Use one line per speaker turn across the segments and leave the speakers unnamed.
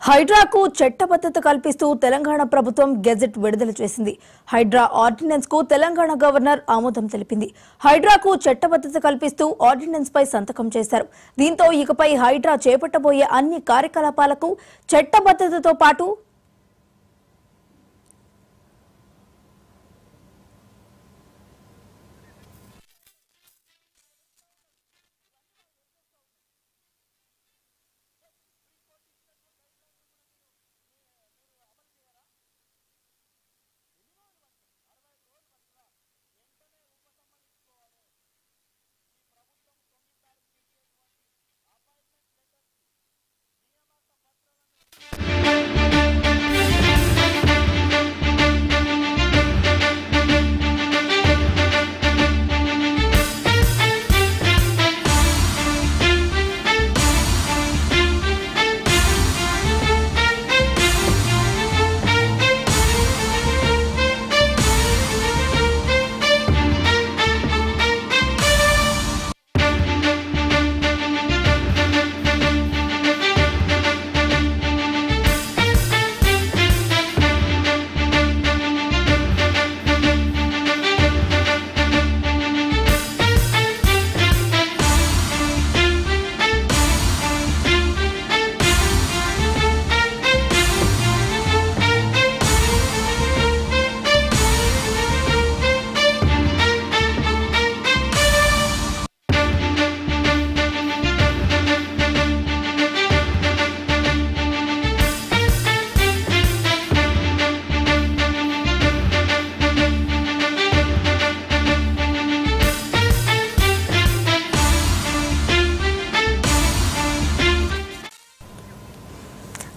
హైడ్రాకు చట్టబద్ధత కల్పిస్తూ తెలంగాణ ప్రభుత్వం గెజెట్ విడుదల చేసింది. హైడ్రా ఆర్డినెన్స్ కు తెలంగాణ గవర్నర్ ఆమోదం తెలిపింది. హైడ్రాకు చట్టబద్ధత కల్పిస్తూ ఆర్డినెన్స్ పై సంతకం చేశారు. దీంతో ఇకపై హైడ్రా చేపట్టబోయే అన్ని కార్యకలాపాలకు చట్టబద్ధతతో పాటు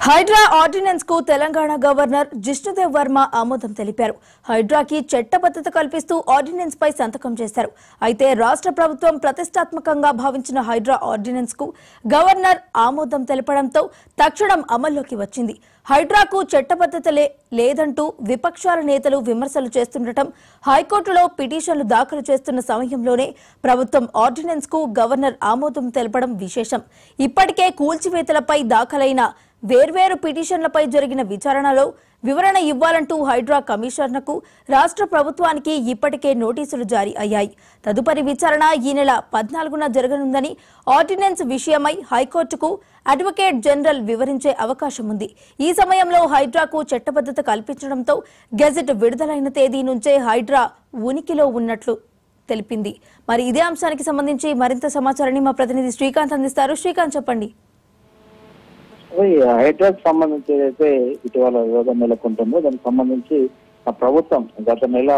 హైడ్రా ఆర్డినెన్స్ కు తెలంగాణ గవర్నర్ జిష్ణుదేవ్ వర్మ ఆమోదం తెలిపారు. హైడ్రాకి చట్టబద్ధత కల్పిస్తూ ఆర్డినెన్స్ పై సంతకం చేశారు. అయితే రాష్ట్ర ప్రభుత్వం ప్రతిష్టాత్మకంగా భావించిన హైడ్రా ఆర్డినెన్స్ కు గవర్నర్ ఆమోదం తెలపడంతో తక్షణం అమల్లోకి వచ్చింది. హైడ్రాకు చట్టబద్ధత లేదంటూ విపక్షాల నేతలు విమర్శలు చేస్తుండటం, హైకోర్టులో పిటిషన్లు దాఖలు చేస్తున్న సమయంలోనే ప్రభుత్వం ఆర్డినెన్స్ కు గవర్నర్ ఆమోదం తెలపడం విశేషం. ఇప్పటికే కూల్చివేతలపై దాఖలైన వేర్వేరు పిటిషన్లపై జరిగిన విచారణలో వివరణ ఇవ్వాలంటూ హైడ్రా కమిషనర్కు రాష్ట్ర ప్రభుత్వానికి ఇప్పటికే నోటీసులు జారీ అయ్యాయి. తదుపరి విచారణ ఈ నెల 14న జరగనుందని, ఆర్డినెన్స్ విషయమై హైకోర్టుకు అడ్వకేట్ జనరల్ వివరించే అవకాశం ఉంది. ఈ సమయంలో హైడ్రాకు చట్టబద్ధత కల్పించడంతో గెజెట్ విడుదలైన తేదీ నుంచే హైడ్రా ఉనికిలో ఉన్నట్లు తెలిపింది. మరి ఇదే అంశానికి సంబంధించి మరింత సమాచారాన్ని మా ప్రతినిధి శ్రీకాంత్ అందిస్తారు. శ్రీకాంత్, చెప్పండి.
హైడ్రాకు సంబంధించి ఏదైతే ఇటీవల వివాదం నెలకొంటుందో దానికి సంబంధించి ప్రభుత్వం గత నెల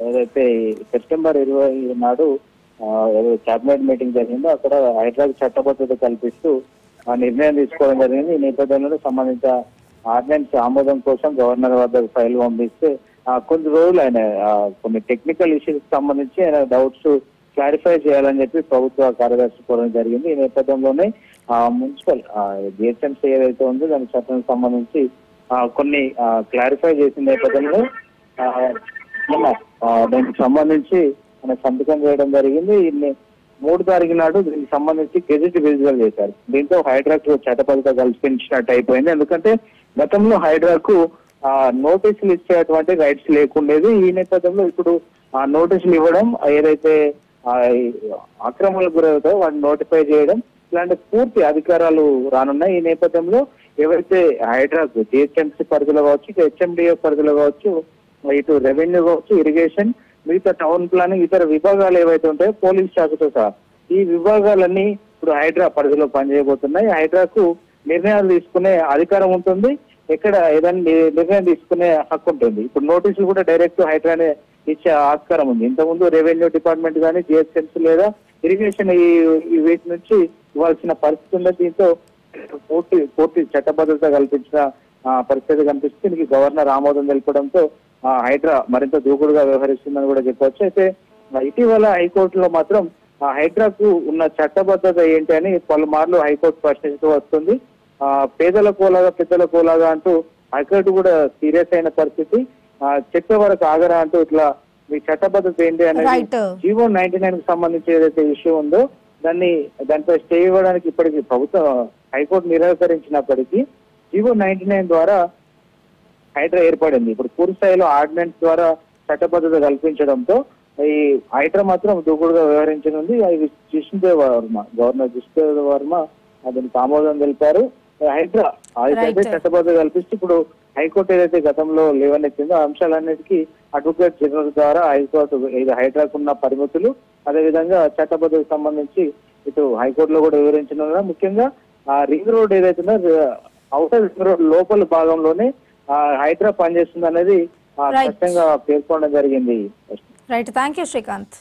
ఏదైతే సెప్టెంబర్ 20 నాడు కేబినెట్ మీటింగ్ జరిగిందో అక్కడ హైడ్రాకు చట్టబద్ధత కల్పిస్తూ నిర్ణయం తీసుకోవడం జరిగింది. ఈ నేపథ్యంలో సంబంధించిన ఆర్డినెన్స్ ఆమోదం కోసం గవర్నర్ వద్ద ఫైల్ పంపిస్తే కొన్ని రోజులు ఆయన కొన్ని టెక్నికల్ ఇష్యూస్ సంబంధించి ఆయన డౌట్స్ క్లారిఫై చేయాలని చెప్పి ప్రభుత్వ కార్యదర్శి కోరడం జరిగింది. ఈ నేపథ్యంలోనే మున్సిపల్ జిహెచ్ఎంసీ ఏదైతే ఉందో దాని చట్టానికి సంబంధించి కొన్ని క్లారిఫై చేసిన నేపథ్యంలో దానికి సంబంధించి ఆయన సంతకం చేయడం జరిగింది. 3 తారీఖు నాడు దీనికి సంబంధించి గెజెట్ విడుదల చేశారు. దీంతో హైడ్రాకు చట్టబద్ధత కల్పించినట్టు అయిపోయింది. ఎందుకంటే గతంలో హైడ్రాకు నోటీసులు ఇచ్చేటువంటి రైట్స్ లేకుండేది. ఈ నేపథ్యంలో ఇప్పుడు నోటీసులు ఇవ్వడం, ఏదైతే అక్రమాలకు గురవుతాయో వాటిని నోటిఫై చేయడం, ఇలాంటి పూర్తి అధికారాలు రానున్నాయి. ఈ నేపథ్యంలో ఎవరైతే హైడ్రాకు జిహెచ్ఎంసీ పరిధిలో కావచ్చు, హెచ్ఎండిఏ పరిధిలో కావచ్చు, ఇటు రెవెన్యూ కావచ్చు, ఇరిగేషన్, మిగతా టౌన్ ప్లానింగ్, ఇతర విభాగాలు ఏవైతే ఉంటాయో పోలీస్ శాఖతో సహా ఈ విభాగాలన్నీ ఇప్పుడు హైడ్రా పరిధిలో పనిచేయబోతున్నాయి. హైడ్రాకు నిర్ణయాలు తీసుకునే అధికారం ఉంటుంది, ఎక్కడ ఏదైనా నిర్ణయం తీసుకునే హక్కు ఉంటుంది. ఇప్పుడు నోటీసులు కూడా డైరెక్ట్ హైడ్రానే ఇచ్చే ఆస్కారం ఉంది. ఇంతకుముందు రెవెన్యూ డిపార్ట్మెంట్ కానీ, జిహెచ్ఎంసీ లేదా ఇరిగేషన్ ఈ వీటి నుంచి ఇవ్వాల్సిన పరిస్థితి ఉంది. దీంతో పూర్తి చట్టబద్ధత కల్పించిన పరిస్థితి కనిపిస్తుంది. దీనికి గవర్నర్ ఆమోదం తెలపడంతో హైడ్రా మరింత దూకుడుగా వ్యవహరిస్తుందని కూడా చెప్పవచ్చు. అయితే ఇటీవల హైకోర్టులో మాత్రం హైడ్రాకు ఉన్న చట్టబద్ధత ఏంటి అని పలుమార్లు హైకోర్టు ప్రశ్నిస్తూ వస్తుంది. పేదల కోలాగా పెద్దల కోలాగా అంటూ హైకోర్టు కూడా సీరియస్ అయిన పరిస్థితి. చెప్పే వరకు ఆగరా అంటూ ఇట్లా మీ చట్టబద్ధత ఏంటి అనేది జీవో 99 కి సంబంధించి ఏదైతే ఇష్యూ ఉందో దానిపై స్టే ఇవ్వడానికి ఇప్పటికీ ప్రభుత్వం హైకోర్టు నిరాకరించినప్పటికీ జీవో 99 ద్వారా హైడ్రా ఏర్పడింది. ఇప్పుడు పూర్తి స్థాయిలో ఆర్డినెన్స్ ద్వారా చట్టబద్ధత కల్పించడంతో ఈ హైడ్రా మాత్రం దూకుడుగా వ్యవహరించనుంది. జిష్ణుదేవ్ వర్మ, గవర్నర్ జిష్ణుదేవ్ వర్మ దీనికి ఆమోదం తెలిపారు. హైడ్రా అయితే చట్టబద్ధత కల్పిస్తూ ఇప్పుడు హైకోర్టు ఏదైతే గతంలో లేవనెత్తిందో ఆ అంశాలన్నిటికీ అడ్వకేట్ జనరల్ ద్వారా హైకోర్టు హైడ్రాకున్న పరిమితులు, అదేవిధంగా చట్టబద్ధతకు సంబంధించి ఇటు హైకోర్టులో కూడా వివరించనున్నారు. ముఖ్యంగా ఆ రింగ్ రోడ్ ఏదైతుందో అవుటర్ రింగ్ రోడ్ లోపల భాగంలోనే హైడ్రా పనిచేస్తుంది అనేది స్పష్టంగా పేర్కొనడం జరిగింది.
Right, thank you Srikanth.